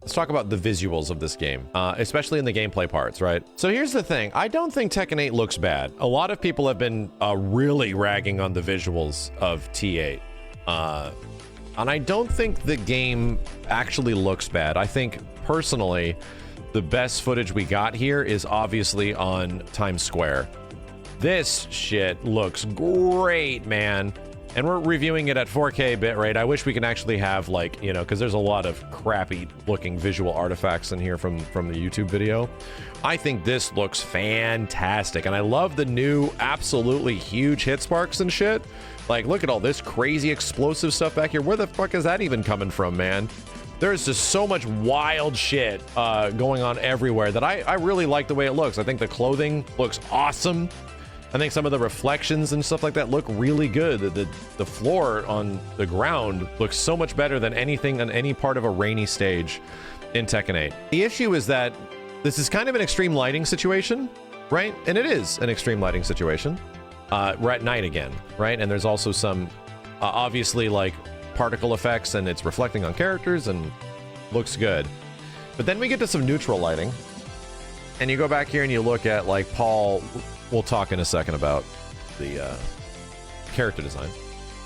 Let's talk about the visuals of this game, especially in the gameplay parts, right? So here's the thing. I don't think Tekken 8 looks bad. A lot of people have been really ragging on the visuals of T8. And I don't think the game actually looks bad. I think, personally, the best footage we got here is obviously on Times Square. This shit looks great, man. And we're reviewing it at 4K bitrate. I wish we could actually have, like, you know, because there's a lot of crappy looking visual artifacts in here from the YouTube video. I think this looks fantastic. And I love the new absolutely huge hit sparks and shit. Like, look at all this crazy explosive stuff back here. Where the fuck is that even coming from, man? There's just so much wild shit going on everywhere that I really like the way it looks. I think the clothing looks awesome. I think some of the reflections and stuff like that look really good. The floor on the ground looks so much better than anything on any part of a rainy stage in Tekken 8. The issue is that this is kind of an extreme lighting situation, right? And it is an extreme lighting situation. We're at night again, right? And there's also some, obviously, like, particle effects, and it's reflecting on characters and looks good. But then we get to some neutral lighting. And you go back here and you look at, like, Paul... We'll talk in a second about the character design.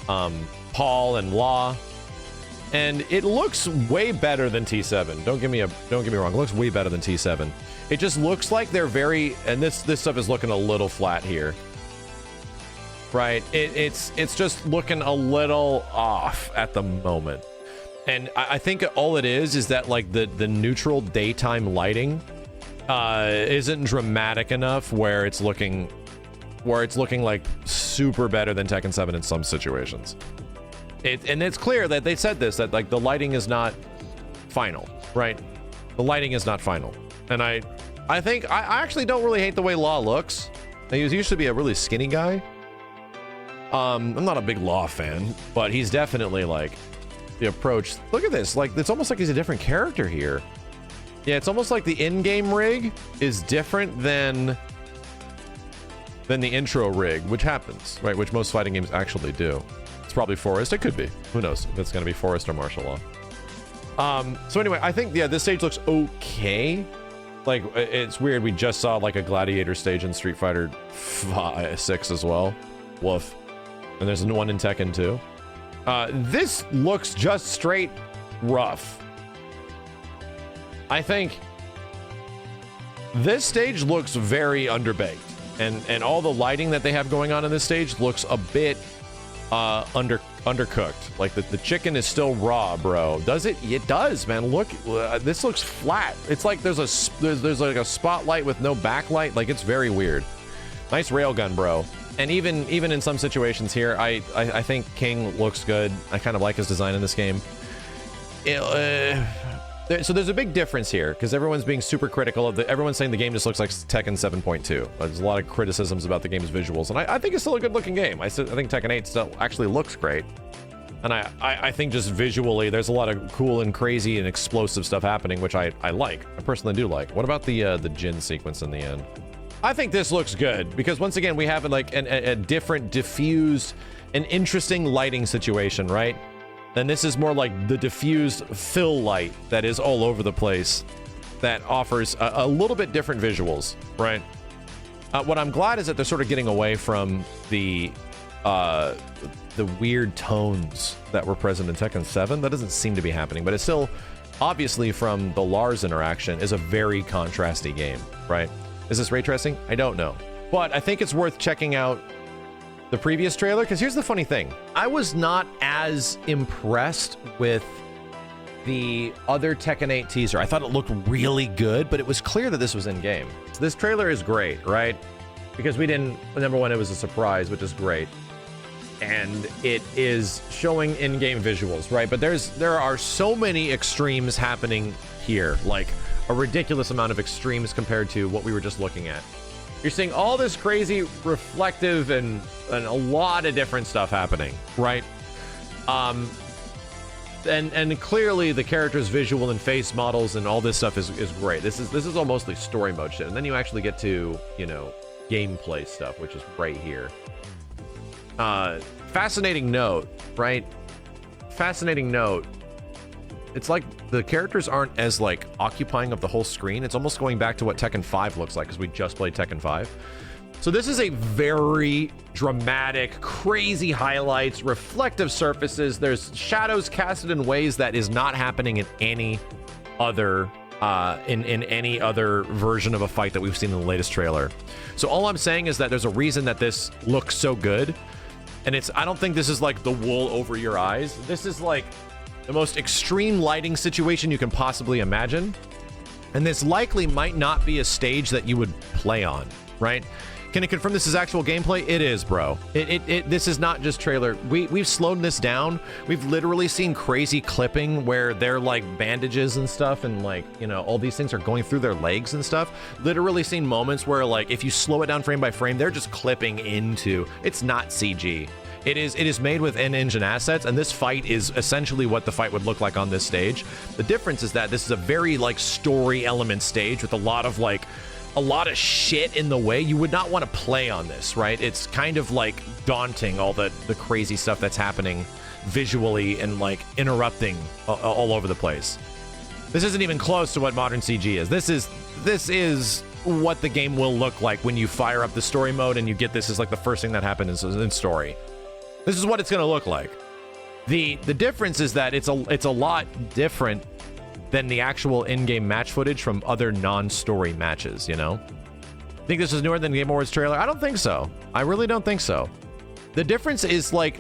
Paul and Law, and it looks way better than T7. Don't get me wrong. It looks way better than T7. It just looks like they're very, and this stuff is looking a little flat here, right? It's just looking a little off at the moment, and I think all it is that, like, the neutral daytime lighting isn't dramatic enough where it's looking like super better than Tekken 7 in some situations. And it's clear that they said this, that, like, the lighting is not final, right? The lighting is not final. And I think I actually don't really hate the way Law looks. He used to be a really skinny guy. I'm not a big Law fan, but he's definitely, like, the approach. Look at this, like, it's almost like he's a different character here. Yeah, it's almost like the in-game rig is different than the intro rig, which happens, right? Which most fighting games actually do. It's probably Forest. It could be. Who knows if it's going to be Forest or martial law. So anyway, I think, yeah, this stage looks okay. Like, it's weird. We just saw, like, a Gladiator stage in Street Fighter 6 as well. Woof. And there's one in Tekken 2. This looks just straight rough. I think this stage looks very underbaked, and all the lighting that they have going on in this stage looks a bit undercooked. Like, the chicken is still raw, bro. Does it? It does, man. Look, this looks flat. It's like there's like a spotlight with no backlight. Like, it's very weird. Nice railgun, bro. And even in some situations here, I think King looks good. I kind of like his design in this game. So there's a big difference here, because everyone's being super critical of everyone's saying the game just looks like Tekken 7.2. There's a lot of criticisms about the game's visuals, and I think it's still a good looking game. I think Tekken 8 still actually looks great. And I think just visually, there's a lot of cool and crazy and explosive stuff happening, which I like. I personally do like. What about the Jin sequence in the end? I think this looks good, because once again, we have, like, a different, diffused, and interesting lighting situation, right? Then this is more like the diffused fill light that is all over the place, that offers a little bit different visuals, right? What I'm glad is that they're sort of getting away from the weird tones that were present in Tekken 7. That doesn't seem to be happening, but it's still, obviously, from the Lars interaction, is a very contrasty game, right? Is this ray tracing? I don't know. But I think it's worth checking out the previous trailer, because here's the funny thing. I was not as impressed with the other Tekken 8 teaser. I thought it looked really good, but it was clear that this was in-game. So this trailer is great, right? Because we didn't, number one, it was a surprise, which is great. And it is showing in-game visuals, right? But there are so many extremes happening here, like a ridiculous amount of extremes compared to what we were just looking at. You're seeing all this crazy reflective and a lot of different stuff happening, right? and clearly the characters' visual and face models and all this stuff is great. This is all mostly story mode shit, and then you actually get to, you know, gameplay stuff, which is right here. Fascinating note, right? Fascinating note. It's like the characters aren't as like occupying of the whole screen. It's almost going back to what Tekken 5 looks like, because we just played Tekken 5. So this is a very dramatic, crazy highlights, reflective surfaces. There's shadows casted in ways that is not happening in any other in any other version of a fight that we've seen in the latest trailer. So all I'm saying is that there's a reason that this looks so good. And I don't think this is like the wool over your eyes. This is like the most extreme lighting situation you can possibly imagine. And this likely might not be a stage that you would play on, right? Can it confirm this is actual gameplay? It is, bro. This is not just trailer. We've slowed this down. We've literally seen crazy clipping where they're like bandages and stuff, and like, you know, all these things are going through their legs and stuff. Literally seen moments where like if you slow it down frame by frame, they're just clipping into. It's not CG. It is made with in-engine assets, and this fight is essentially what the fight would look like on this stage. The difference is that this is a very like story element stage with a lot of shit in the way. You would not want to play on this, right? It's kind of like daunting, all the crazy stuff that's happening visually and like interrupting all over the place. This isn't even close to what modern CG is. This is what the game will look like when you fire up the story mode and you get this as like the first thing that happens in story. This is what it's going to look like. The difference is that it's a lot different than the actual in-game match footage from other non-story matches, you know? Think this is newer than the Game Awards trailer? I don't think so. I really don't think so. The difference is the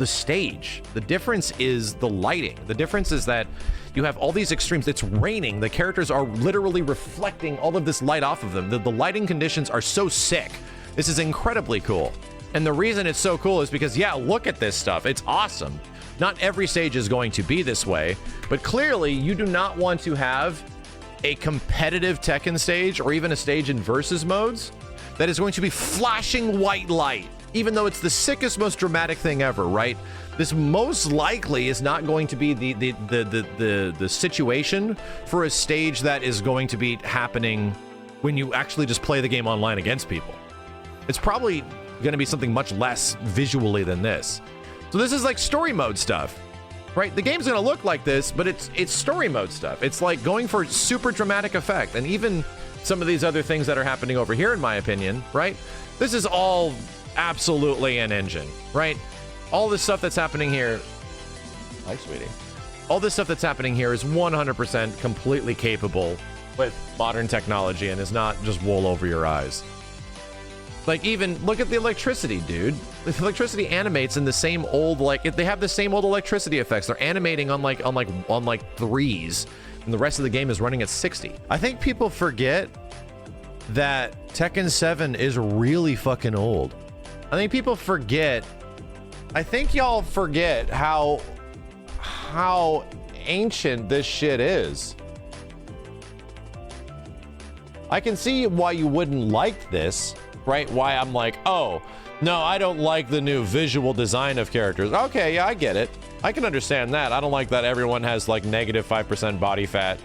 stage. The difference is the lighting. The difference is that you have all these extremes. It's raining. The characters are literally reflecting all of this light off of them. The lighting conditions are so sick. This is incredibly cool. And the reason it's so cool is because, yeah, look at this stuff. It's awesome. Not every stage is going to be this way, but clearly you do not want to have a competitive Tekken stage or even a stage in versus modes that is going to be flashing white light, even though it's the sickest, most dramatic thing ever, right? This most likely is not going to be the situation for a stage that is going to be happening when you actually just play the game online against people. It's probably going to be something much less visually than this. So this is like story mode stuff, right? The game's going to look like this, but it's story mode stuff. It's like going for super dramatic effect. And even some of these other things that are happening over here, in my opinion, right? This is all absolutely an engine, right? All this stuff that's happening here. Hi, sweetie. All this stuff that's happening here is 100% completely capable with modern technology and is not just wool over your eyes. Like, even look at the electricity, dude. The electricity animates in the same old, like, they have the same old electricity effects. They're animating on like threes, and the rest of the game is running at 60. I think people forget that Tekken 7 is really fucking old. I think people forget. I think y'all forget how ancient this shit is. I can see why you wouldn't like this. Right? Why I'm like, oh, no, I don't like the new visual design of characters. Okay, yeah, I get it. I can understand that. I don't like that everyone has like negative 5% body fat,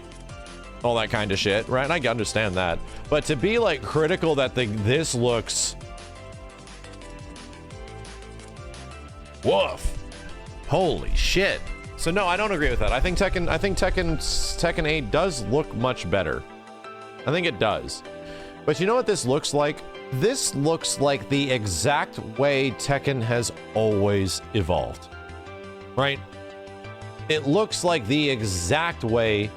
all that kind of shit, right? And I understand that. But to be like critical that this looks... Woof. Holy shit. So no, I don't agree with that. I think Tekken 8 does look much better. I think it does. But you know what this looks like? This looks like the exact way Tekken has always evolved, right? It looks like the exact way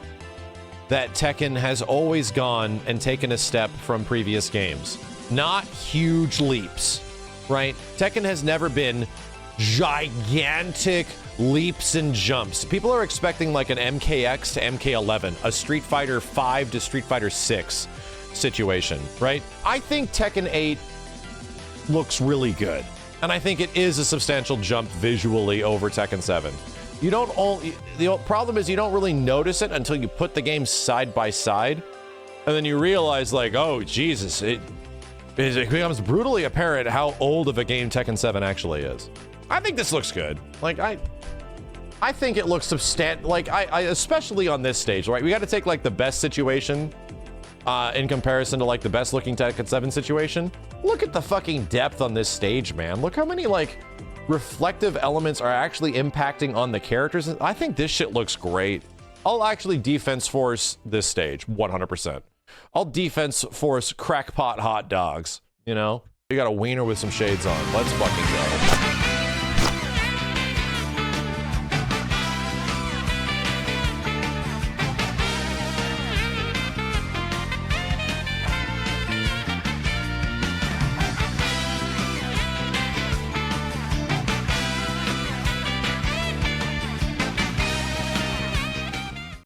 that Tekken has always gone and taken a step from previous games. Not huge leaps, right? Tekken has never been gigantic leaps and jumps. People are expecting like an MKX to MK11, a Street Fighter 5 to Street Fighter 6 situation, right? I think Tekken 8 looks really good, and I think it is a substantial jump visually over Tekken 7. The problem is you don't really notice it until you put the games side by side, and then you realize like, oh Jesus, it becomes brutally apparent how old of a game Tekken 7 actually is. I think this looks good. Like I think it looks like I especially on this stage, right? We got to take like the best situation in comparison to like the best looking Tekken 7 situation. Look at the fucking depth on this stage, man. Look how many like reflective elements are actually impacting on the characters. I think this shit looks great. I'll actually defense force this stage 100%. I'll defense force crackpot hot dogs, you know? You got a wiener with some shades on. Let's fucking go.